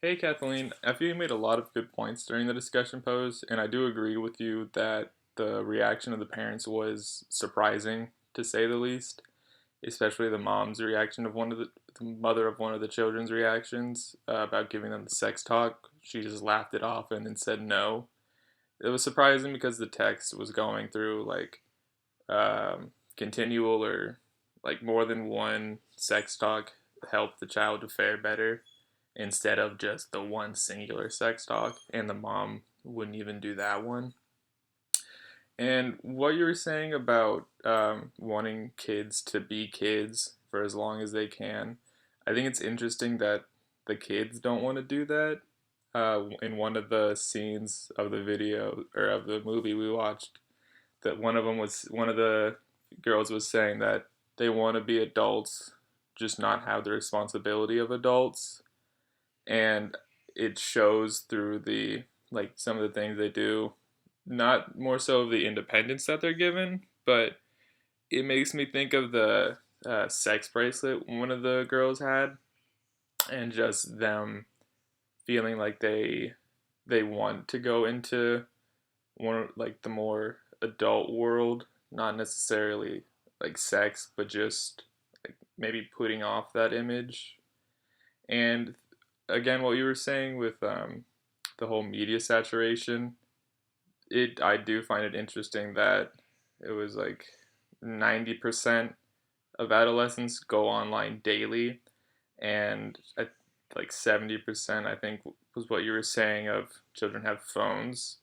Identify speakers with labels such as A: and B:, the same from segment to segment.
A: Hey Kathleen, I feel you made a lot of good points during the discussion pose, and I do agree with you that the reaction of the parents was surprising, to say the least, especially the mom's reaction of the mother of one of the children's reactions about giving them the sex talk. She just laughed it off and then said no. It was surprising because the text was going through like continual or like more than one sex talk help the child to fare better instead of just the one singular sex talk, and the mom wouldn't even do that one. And what you were saying about wanting kids to be kids for as long as they can, I think it's interesting that the kids don't want to do that. In one of the scenes of the video or of the movie we watched, that one of the girls was saying that they want to be adults, just not have the responsibility of adults, and it shows through the like some of the things they do, not more so of the independence that they're given, but it makes me think of the sex bracelet one of the girls had, and just them feeling like they want to go into one like the more adult world, not necessarily like sex, but just like maybe putting off that image. And again, what you were saying with the whole media saturation, it I do find it interesting that it was like 90% of adolescents go online daily, and like 70% I think was what you were saying of children have phones.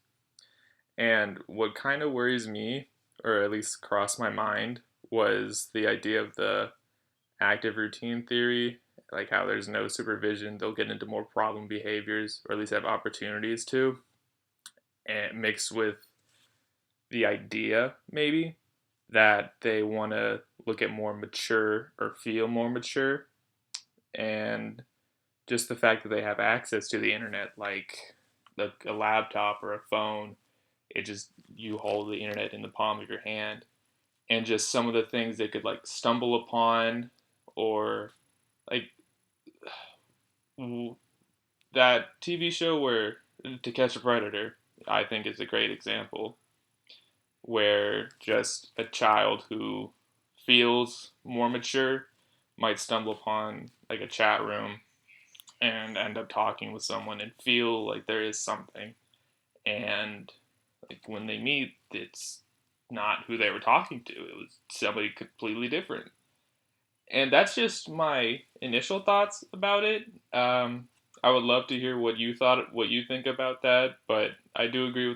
A: And what kind of worries me, or at least crossed my mind, was the idea of the active routine theory, like how there's no supervision, they'll get into more problem behaviors, or at least have opportunities to, and mixed with the idea, maybe, that they want to look at more mature or feel more mature. And just the fact that they have access to the internet, like a laptop or a phone, it just, you hold the internet in the palm of your hand. And just some of the things they could like stumble upon, or like that TV show where To Catch a Predator, I think is a great example, where just a child who feels more mature might stumble upon like a chat room and end up talking with someone and feel like there is something, and like when they meet, it's not who they were talking to, it was somebody completely different. And that's just my initial thoughts about it. I would love to hear what you think about that. But I do agree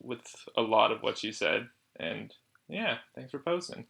A: with a lot of what you said. And yeah, thanks for posting.